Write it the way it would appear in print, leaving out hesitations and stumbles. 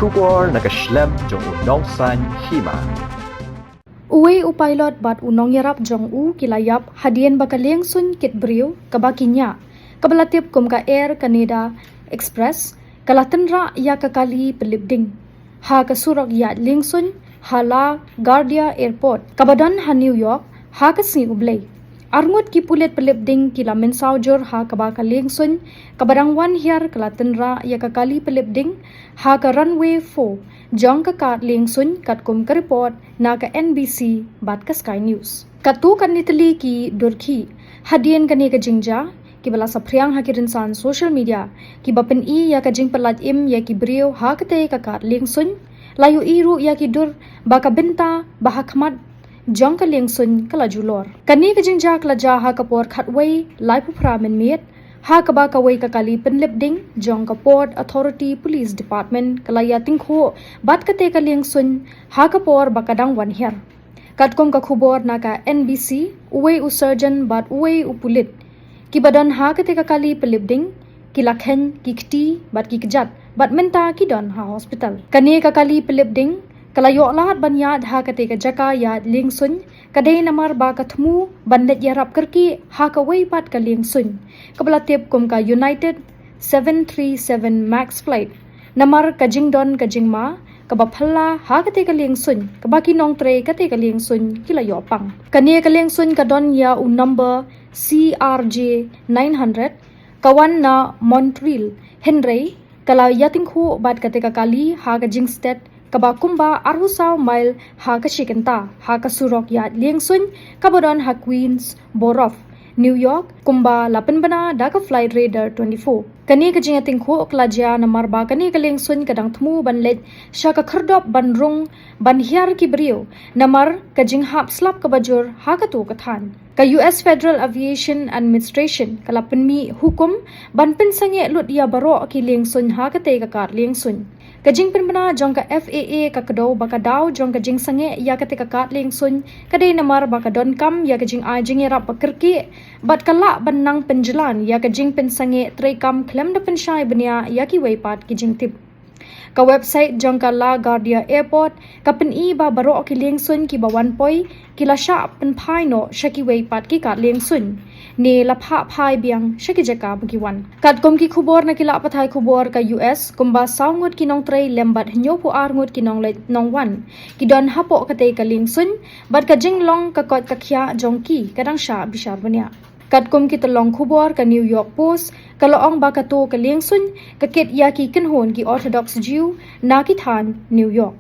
kubor nakaslem jong unongsan Hima. Uwe upilot bat unong yarap jong u kilayap hadien baka Liengsuiñ kit briu kabakinya kabalatip kum ka Air Canada Express kalatenra ya kakali pelibding ha kasurok ya Liengsuiñ hala Guardia Airport kabadan ha New York ha kasi ublay arngut ki pulit pelibding kila mensaujur ha kabaka Liengsuiñ kabadang wan hiar kalatenra ya kakali pelibding ha ka runway 4 jong ka kat Liengsuiñ kat kum ka report na ka NBC bat ka Sky News katu kan nitali ki durki hadien kani ka jingja ki bala sapriang ha ki rinsan social media ki bapen i ya ka jing pelat im ya ki brio ha kate ka kat Liengsuiñ layu iru ya ki dur baka benta bahakmat jong ka Liengsuiñ kala julor kani ka jingja kala ja ha kapor khatway lai pupra men miet ha ka ba ka wei ka kali Pynlip ding jong ka Port Authority Police Department kala Jingtyngkhuh bat ka te ka Liengsuiñ ha ka por bakadang wan her katkom ka khubor na ka NBC uwe u surgeon bat uwe u pulit ki badan ha ka te ka kali Pynlip ding ki lakhen ki kti bat ki kjat bat menta ki don ha hospital kani ka kali Pynlip ding kala yo lahat ban yad ha ka te ka jaka yad Liengsuiñ kadai namar ba ka thmu banlet yarap karki ha ka wei pat ka Liengsuiñ kabala tip kum ka United 737 Max flight namar ka jingdon ka jingma ka baphalla ha ka te ka Liengsuiñ ka baki nong tre ka te ka Liengsuiñ kila yo pang kani ka Liengsuiñ ka don ya u number CRJ 900 kawan na Montreal Henry kala Jingtyngkhuh bat ka te ka kali ha ka Jingsted kaba kumba arhusaw mile ha ka Shikenta ha ka surok ya Liengsuiñ kabadon ha Queens Borough New York kumba lapen bana da ka flight radar 24 kani ka Jingtyngkhuh klaja namar ba kani ka Liengsuiñ kadang thmu banlet sha ka khardop banrung ban hiar ki brio namar ka jinghap slap ka bajur ha ka tu ka than ka US Federal Aviation Administration kala penmi hukum ban pensange lut ya baro ki Liengsuiñ ha ka te ka kar Liengsuiñ kajing penbana jong ka FAA ka kado baka daw jong ka jing sange ya ka te ka kat Liengsuiñ kadai namar baka don kam ya ka jing ajing era pakerki bat kala banang penjalan ya ka jing pensange tray kam klem da pensyai benia ya ki weipat ki jing tip ka website jong ka La Guardia Airport ka pen i ba baro ki Liengsuiñ ki bawan poi kila sha pen phai no shaki weipat ki kat Liengsuiñ ne la pha phai biang shaki jaka bagiwan kat kom ki khubor na kila pathai khubor ka US kumba sawngut ki nong tray lembat hnyo pu arngut ki nong le nong wan ki don hapo ka te ka Liengsuiñ bat ka jinglong ka kot ka khya jong ki kadang sha bishar bania katkom ki talong khubor ka New York Post kalaong baka to ka Liengsuiñ ka kit ya ki kinhon ki Orthodox Jew na ki than New York